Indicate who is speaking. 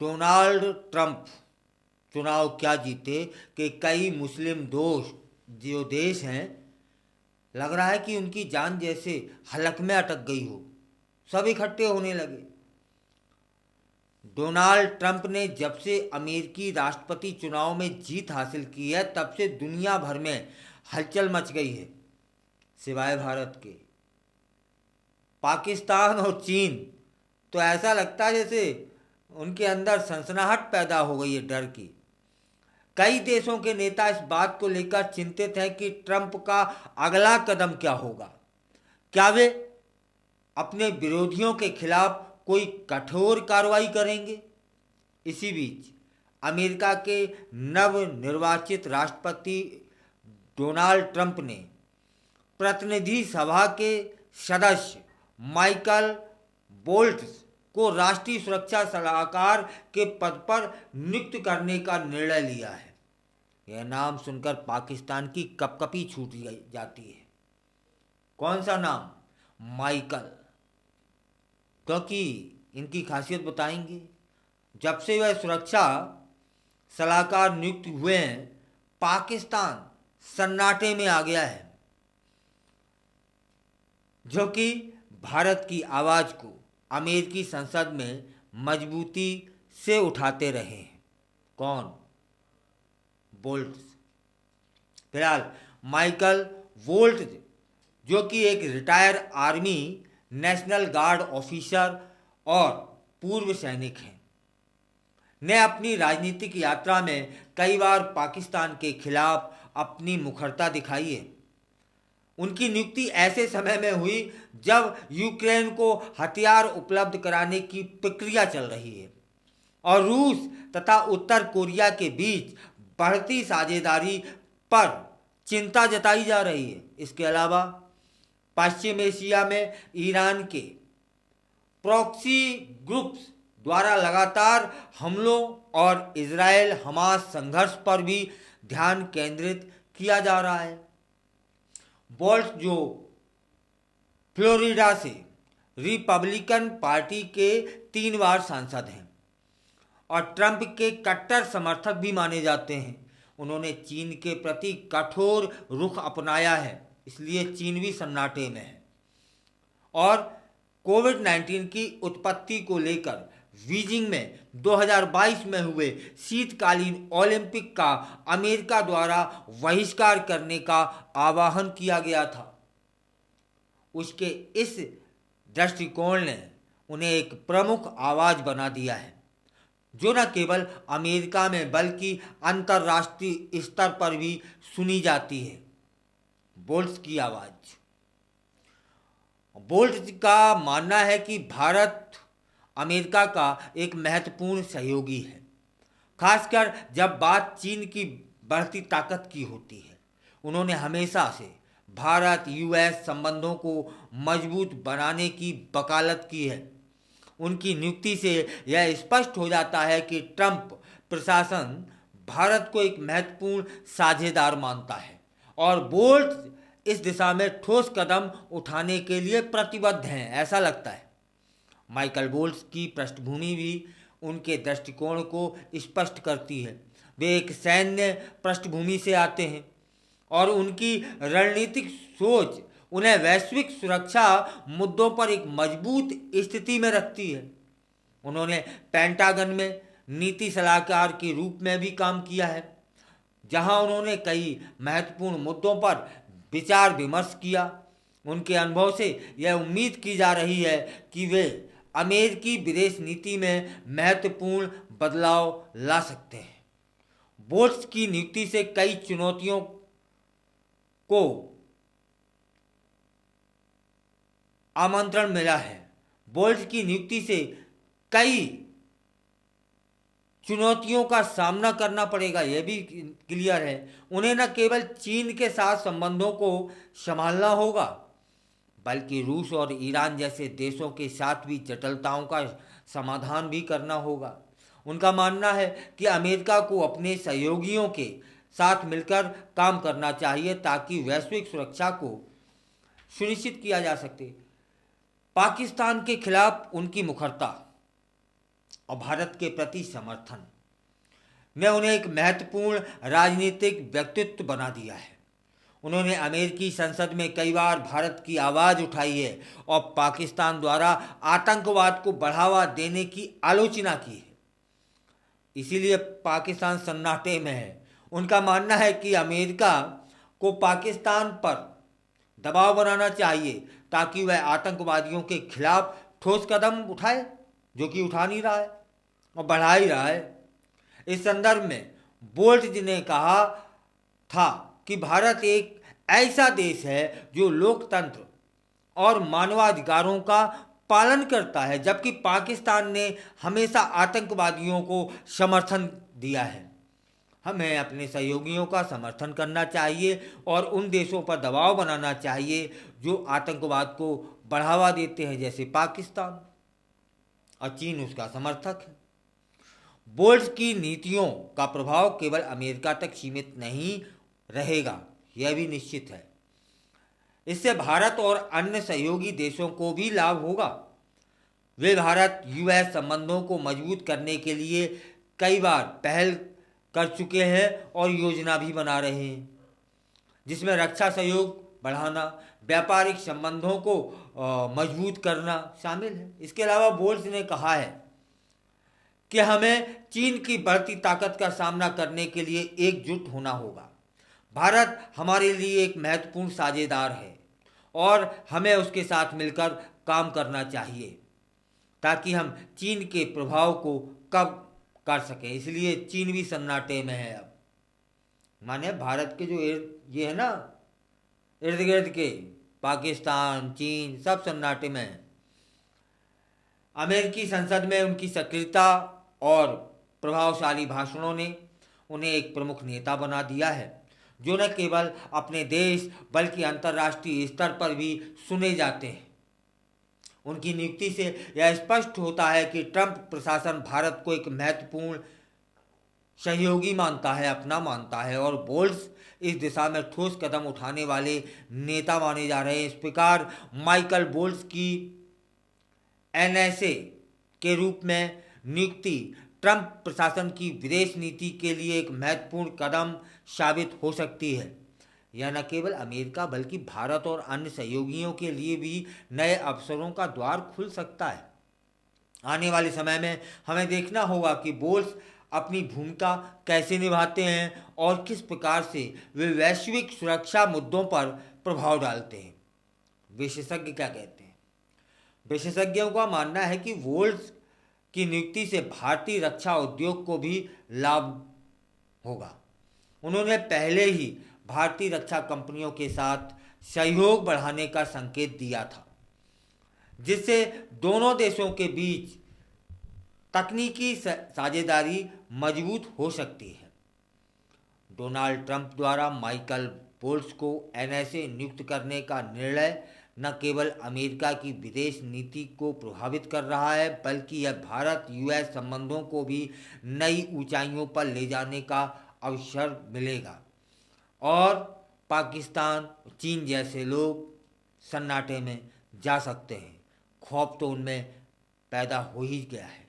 Speaker 1: Donald Trump चुनाव क्या जीते कि कई मुस्लिम दोस्त जो देश हैं, लग रहा है कि उनकी जान जैसे हलक में अटक गई हो, सब इकट्ठे होने लगे। डोनाल्ड ट्रंप ने जब से अमेरिकी राष्ट्रपति चुनाव में जीत हासिल की है, तब से दुनिया भर में हलचल मच गई है, सिवाय भारत के। पाकिस्तान और चीन तो ऐसा लगता है जैसे उनके अंदर सनसनाहट पैदा हो गई है डर की। कई देशों के नेता इस बात को लेकर चिंतित हैं कि ट्रंप का अगला कदम क्या होगा। क्या वे अपने विरोधियों के खिलाफ कोई कठोर कार्रवाई करेंगे? इसी बीच अमेरिका के नवनिर्वाचित राष्ट्रपति डोनाल्ड ट्रंप ने प्रतिनिधि सभा के सदस्य माइकल बोल्ट्स को राष्ट्रीय सुरक्षा सलाहकार के पद पर नियुक्त करने का निर्णय लिया है। यह नाम सुनकर पाकिस्तान की कपकपी छूट जाती है। कौन सा नाम? माइकल। क्योंकि इनकी खासियत बताएंगे। जब से वह सुरक्षा सलाहकार नियुक्त हुए हैं, पाकिस्तान सन्नाटे में आ गया है, जो कि भारत की आवाज को अमेरिकी संसद में मजबूती से उठाते रहे हैं। कौन? बोल्ट। फिलहाल माइकल वोल्ट, जो कि एक retire army national guard officer और पूर्व सैनिक हैं, ने अपनी राजनीतिक यात्रा में कई बार पाकिस्तान के खिलाफ अपनी मुखरता दिखाई है। उनकी नियुक्ति ऐसे समय में हुई जब यूक्रेन को हथियार उपलब्ध कराने की प्रक्रिया चल रही है और रूस तथा उत्तर कोरिया के बीच बढ़ती साझेदारी पर चिंता जताई जा रही है। इसके अलावा पश्चिम एशिया में ईरान के प्रॉक्सी ग्रुप्स द्वारा लगातार हमलों और इजराइल हमास संघर्ष पर भी ध्यान केंद्रित किया जा रहा है। बोल्ट, जो फ्लोरिडा से रिपब्लिकन पार्टी के 3 बार सांसद हैं और ट्रंप के कट्टर समर्थक भी माने जाते हैं, उन्होंने चीन के प्रति कठोर रुख अपनाया है, इसलिए चीन भी सन्नाटे में है। और कोविड-19 की उत्पत्ति को लेकर बीजिंग में 2022 में हुए शीतकालीन ओलंपिक का अमेरिका द्वारा बहिष्कार करने का आह्वान किया गया था। उसके इस दृष्टिकोण ने उन्हें एक प्रमुख आवाज बना दिया है, जो न केवल अमेरिका में बल्कि अंतर्राष्ट्रीय स्तर पर भी सुनी जाती है। बोल्ट की आवाज। बोल्ट का मानना है कि भारत अमेरिका का एक महत्वपूर्ण सहयोगी है, खासकर जब बात चीन की बढ़ती ताकत की होती है। उन्होंने हमेशा से भारत यूएस संबंधों को मजबूत बनाने की वकालत की है। उनकी नियुक्ति से यह स्पष्ट हो जाता है कि ट्रंप प्रशासन भारत को एक महत्वपूर्ण साझेदार मानता है और बोल्ट इस दिशा में ठोस कदम उठाने के लिए प्रतिबद्ध हैं, ऐसा लगता है। माइकल बोल्ट की पृष्ठभूमि भी उनके दृष्टिकोण को स्पष्ट करती है। वे एक सैन्य पृष्ठभूमि से आते हैं और उनकी रणनीतिक सोच उन्हें वैश्विक सुरक्षा मुद्दों पर एक मजबूत स्थिति में रखती है। उन्होंने पेंटागन में नीति सलाहकार के रूप में भी काम किया है, जहां उन्होंने कई महत्वपूर्ण मुद्दों पर विचार विमर्श किया। उनके अनुभव से यह उम्मीद की जा रही है कि वे अमेरिकी विदेश नीति में महत्वपूर्ण बदलाव ला सकते हैं। बोल्ट की नियुक्ति से कई चुनौतियों को आमंत्रण मिला है। बोल्ट की नियुक्ति से कई चुनौतियों का सामना करना पड़ेगा, यह भी क्लियर है। उन्हें न केवल चीन के साथ संबंधों को संभालना होगा, बल्कि रूस और ईरान जैसे देशों के साथ भी जटिलताओं का समाधान भी करना होगा। उनका मानना है कि अमेरिका को अपने सहयोगियों के साथ मिलकर काम करना चाहिए ताकि वैश्विक सुरक्षा को सुनिश्चित किया जा सके। पाकिस्तान के खिलाफ उनकी मुखरता और भारत के प्रति समर्थन ने उन्हें एक महत्वपूर्ण राजनीतिक व्यक्तित्व बना दिया है। उन्होंने अमेरिकी संसद में कई बार भारत की आवाज़ उठाई है और पाकिस्तान द्वारा आतंकवाद को बढ़ावा देने की आलोचना की है। इसीलिए पाकिस्तान सन्नाटे में है। उनका मानना है कि अमेरिका को पाकिस्तान पर दबाव बनाना चाहिए ताकि वह आतंकवादियों के खिलाफ ठोस कदम उठाए, जो कि उठा नहीं रहा है और बढ़ा ही रहा है। इस संदर्भ में बोल्ट ने कहा था कि भारत एक ऐसा देश है जो लोकतंत्र और मानवाधिकारों का पालन करता है, जबकि पाकिस्तान ने हमेशा आतंकवादियों को समर्थन दिया है। हमें अपने सहयोगियों का समर्थन करना चाहिए और उन देशों पर दबाव बनाना चाहिए जो आतंकवाद को बढ़ावा देते हैं, जैसे पाकिस्तान, और चीन उसका समर्थक है। बोल्ट्स की नीतियों का प्रभाव केवल अमेरिका तक सीमित नहीं रहेगा, यह भी निश्चित है। इससे भारत और अन्य सहयोगी देशों को भी लाभ होगा। वे भारत यूएस संबंधों को मजबूत करने के लिए कई बार पहल कर चुके हैं और योजना भी बना रहे हैं, जिसमें रक्षा सहयोग बढ़ाना, व्यापारिक संबंधों को मजबूत करना शामिल है। इसके अलावा बोल्ट्स ने कहा है कि हमें चीन की बढ़ती ताकत का सामना करने के लिए एकजुट होना होगा। भारत हमारे लिए एक महत्वपूर्ण साझेदार है और हमें उसके साथ मिलकर काम करना चाहिए ताकि हम चीन के प्रभाव को कम कर सकें। इसलिए चीन भी सन्नाटे में है अब। माने भारत के जो ये है ना इर्द गिर्द के, पाकिस्तान, चीन, सब सन्नाटे में है। अमेरिकी संसद में उनकी सक्रियता और प्रभावशाली भाषणों ने उन्हें एक प्रमुख नेता बना दिया है, जो न केवल अपने देश बल्कि अंतर्राष्ट्रीय स्तर पर भी सुने जाते हैं। उनकी नियुक्ति से यह स्पष्ट होता है कि ट्रंप प्रशासन भारत को एक महत्वपूर्ण सहयोगी मानता है, अपना मानता है, और बोल्ट्स इस दिशा में ठोस कदम उठाने वाले नेता माने जा रहे हैं। इस प्रकार माइकल बोल्ट्स की एनएसए के रूप में नियुक्ति ट्रंप प्रशासन की विदेश नीति के लिए एक महत्वपूर्ण कदम साबित हो सकती है। यह न केवल अमेरिका बल्कि भारत और अन्य सहयोगियों के लिए भी नए अवसरों का द्वार खुल सकता है। आने वाले समय में हमें देखना होगा कि बोल्ट्स अपनी भूमिका कैसे निभाते हैं और किस प्रकार से वे वैश्विक सुरक्षा मुद्दों पर प्रभाव डालते हैं। विशेषज्ञ क्या कहते हैं? विशेषज्ञों का मानना है कि बोल्ट्स की नियुक्ति से भारतीय रक्षा उद्योग को भी लाभ होगा। उन्होंने पहले ही भारतीय रक्षा कंपनियों के साथ सहयोग बढ़ाने का संकेत दिया था, जिससे दोनों देशों के बीच तकनीकी साझेदारी मजबूत हो सकती है। डोनाल्ड ट्रंप द्वारा माइकल बोल्ट्स को एनएसए नियुक्त करने का निर्णय न केवल अमेरिका की विदेश नीति को प्रभावित कर रहा है, बल्कि यह भारत यूएस संबंधों को भी नई ऊंचाइयों पर ले जाने का अवसर मिलेगा और पाकिस्तान, चीन जैसे लोग सन्नाटे में जा सकते हैं। खौफ तो उनमें पैदा हो ही गया है।